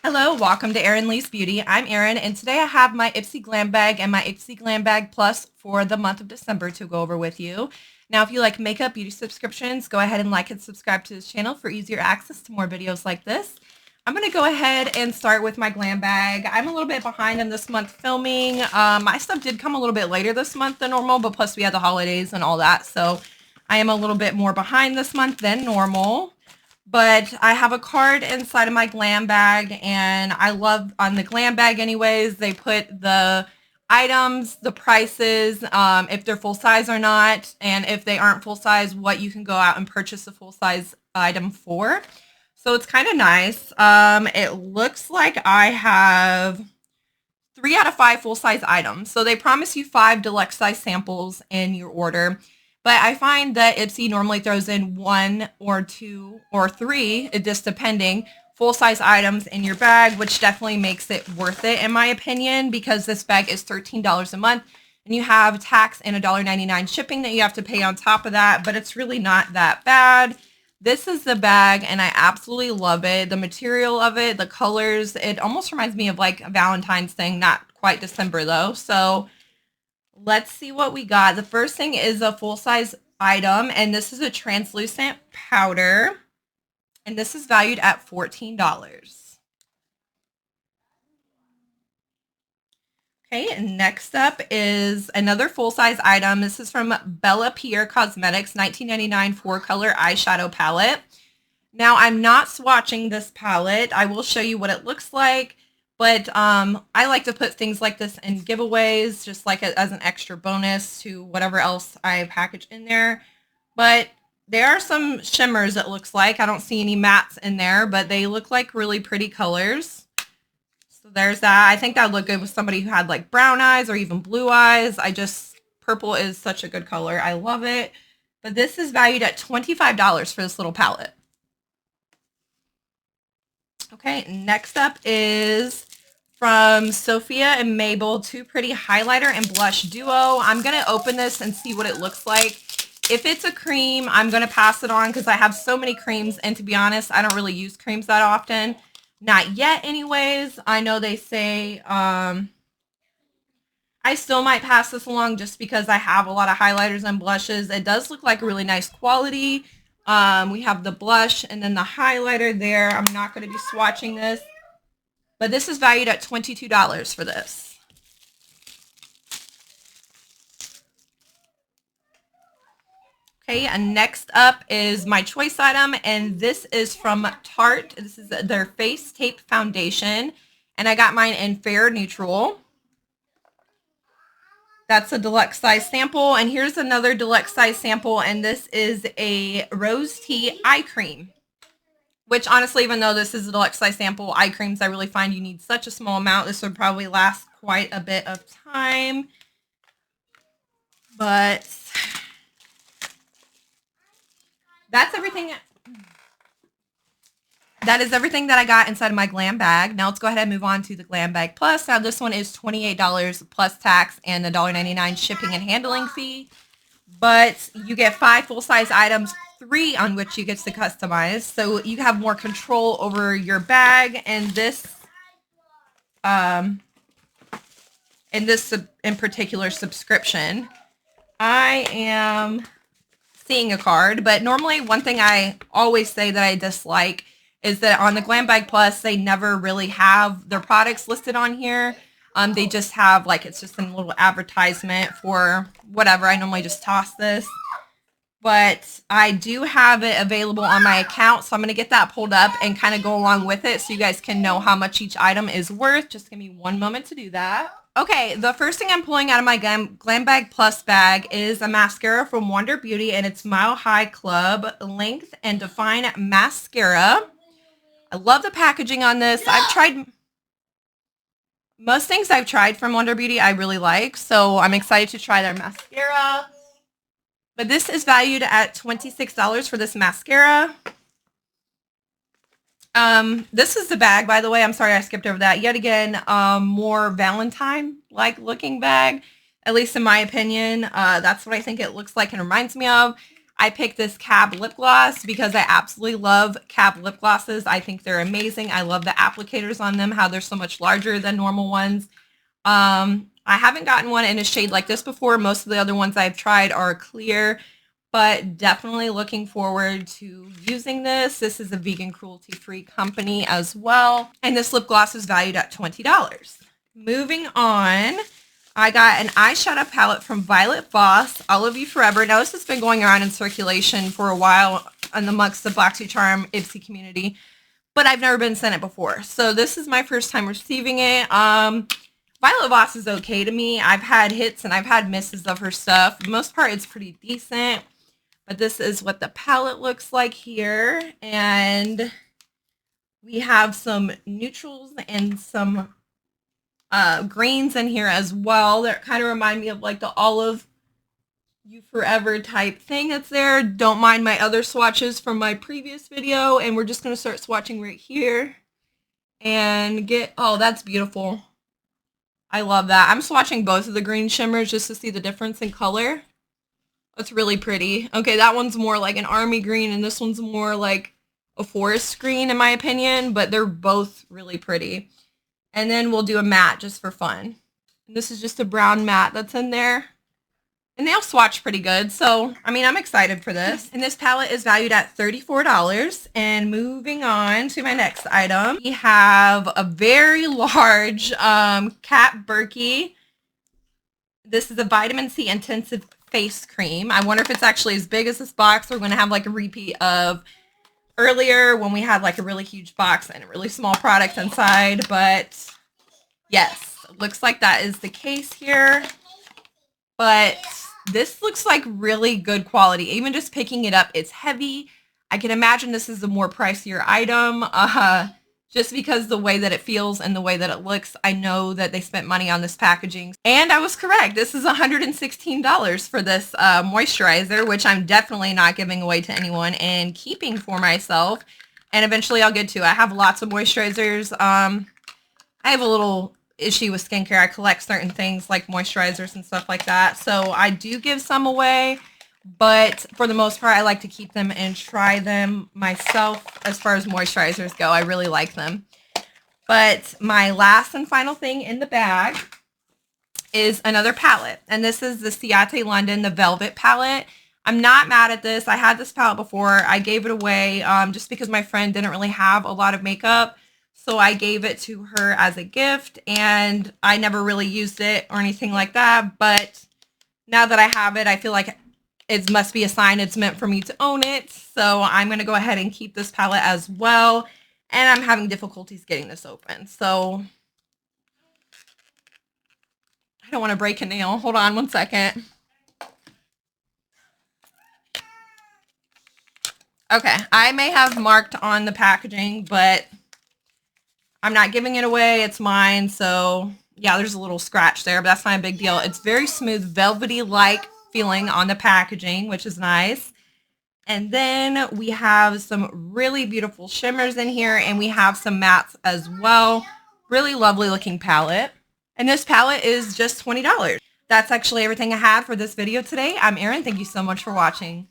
Hello, welcome to Erin Lee's Beauty. I'm Erin, and today I have my Ipsy Glam Bag and my Ipsy Glam Bag Plus for the month of December to go over with you. Now, if you like makeup beauty subscriptions, go ahead and like and subscribe to this channel for easier access to more videos like this. I'm going to go ahead and start with my Glam Bag. I'm a little bit behind in this month filming. My stuff did come a little bit later this month than normal, but plus we had the holidays and all that, so I am a little bit more behind this month than normal. But I have a card inside of my Glam Bag, and I love on the Glam Bag anyways, they put the items, the prices, if they're full size or not, and if they aren't full size, what you can go out and purchase a full size item for. So it's kind of nice. It looks like I have 3 out of 5 full size items. So they promise you 5 deluxe size samples in your order. But I find that Ipsy normally throws in 1 or 2 or 3, just depending, full-size items in your bag, which definitely makes it worth it in my opinion, because this bag is $13 a month, and you have tax and $1.99 shipping that you have to pay on top of that, but it's really not that bad. This is the bag, and I absolutely love it. The material of it, the colors, it almost reminds me of like a Valentine's thing, not quite December though, so let's see what we got. The first thing is a full-size item, and this is a translucent powder, and this is valued at $14. Okay, and next up is another full-size item. This is from Bella Pierre Cosmetics, 1999 4-color eyeshadow palette. Now, I'm not swatching this palette. I will show you what it looks like. But I like to put things like this in giveaways, just like as an extra bonus to whatever else I package in there. But there are some shimmers, it looks like. I don't see any mattes in there, but they look like really pretty colors. So there's that. I think that would look good with somebody who had like brown eyes or even blue eyes. Purple is such a good color. I love it. But this is valued at $25 for this little palette. Okay, next up is from Sophia and Mabel, Too Pretty Highlighter and Blush Duo. I'm going to open this and see what it looks like. If it's a cream, I'm going to pass it on because I have so many creams, and to be honest, I don't really use creams that often. Not yet anyways. I know they say I still might pass this along just because I have a lot of highlighters and blushes. It does look like really nice quality. We have the blush and then the highlighter there. I'm not going to be swatching this, but this is valued at $22 for this. Okay, and next up is my choice item, and this is from Tarte. This is their Face Tape Foundation, and I got mine in Fair Neutral. That's a deluxe size sample, and here's another deluxe size sample, and this is a Rose Tea Eye Cream, which honestly, even though this is a deluxe size sample, eye creams, I really find you need such a small amount. This would probably last quite a bit of time, but that's everything. That is everything that I got inside of my Glam Bag. Now let's go ahead and move on to the Glam Bag Plus. Now this one is $28 plus tax and $1.99 shipping and handling fee. But you get 5 full-size items, 3 on which you get to customize. So you have more control over your bag, and this in particular subscription. I am seeing a card, but normally one thing I always say that I dislike is that on the Glam Bag Plus, they never really have their products listed on here. They just have, like, it's just a little advertisement for whatever. I normally just toss this. But I do have it available on my account, so I'm going to get that pulled up and kind of go along with it so you guys can know how much each item is worth. Just give me one moment to do that. Okay, the first thing I'm pulling out of my Glam Bag Plus bag is a mascara from Wonder Beauty, and it's Mile High Club Length and Define Mascara. I love the packaging on this. I've tried most things I've tried from Wonder Beauty I really like, so I'm excited to try their mascara. But this is valued at $26 for this mascara. This is the bag, by the way. I'm sorry I skipped over that. Yet again, more Valentine-like looking bag, at least in my opinion. That's what I think it looks like and reminds me of. I picked this Cab lip gloss because I absolutely love Cab lip glosses. I think they're amazing. I love the applicators on them, how they're so much larger than normal ones. I haven't gotten one in a shade like this before. Most of the other ones I've tried are clear, but definitely looking forward to using this. This is a vegan cruelty-free company as well. And this lip gloss is valued at $20. Moving on, I got an eyeshadow palette from Violet Voss, I Love You Forever. Now, this has been going around in circulation for a while amongst the Black to Charm Ipsy community, but I've never been sent it before. So this is my first time receiving it. Violet Voss is okay to me. I've had hits and I've had misses of her stuff. For the most part, it's pretty decent. But this is what the palette looks like here. And we have some neutrals and some greens in here as well. That kind of remind me of like the Olive You Forever type thing that's there. Don't mind my other swatches from my previous video. And we're just going to start swatching right here. And get, oh, that's beautiful. I love that. I'm swatching both of the green shimmers just to see the difference in color. It's really pretty. Okay, that one's more like an army green and this one's more like a forest green in my opinion, but they're both really pretty. And then we'll do a matte just for fun. And this is just a brown matte that's in there. And they all swatch pretty good, so, I mean, I'm excited for this. And this palette is valued at $34. And moving on to my next item, we have a very large Kat Berkey. This is a vitamin C intensive face cream. I wonder if it's actually as big as this box. We're going to have like a repeat of earlier when we had like a really huge box and a really small product inside. But yes, it looks like that is the case here. But this looks like really good quality. Even just picking it up, it's heavy. I can imagine this is a more pricier item. Just because the way that it feels and the way that it looks, I know that they spent money on this packaging. And I was correct. This is $116 for this moisturizer, which I'm definitely not giving away to anyone and keeping for myself. And eventually I'll get to. I have lots of moisturizers. I have a little issue with skincare. I collect certain things like moisturizers and stuff like that. So I do give some away. But for the most part, I like to keep them and try them myself as far as moisturizers go. I really like them. But my last and final thing in the bag is another palette. And this is the Ciate London, the Velvet palette. I'm not mad at this. I had this palette before. I gave it away just because my friend didn't really have a lot of makeup. So I gave it to her as a gift. And I never really used it or anything like that. But now that I have it, I feel like it must be a sign it's meant for me to own it. So I'm going to go ahead and keep this palette as well. And I'm having difficulties getting this open. So I don't want to break a nail. Hold on one second. Okay, I may have marked on the packaging, but I'm not giving it away. It's mine. So yeah, there's a little scratch there, but that's not a big deal. It's very smooth, velvety-like feeling on the packaging, which is nice. And then we have some really beautiful shimmers in here, and we have some mattes as well. Really lovely looking palette. And this palette is just $20. That's actually everything I had for this video today. I'm Erin. Thank you so much for watching.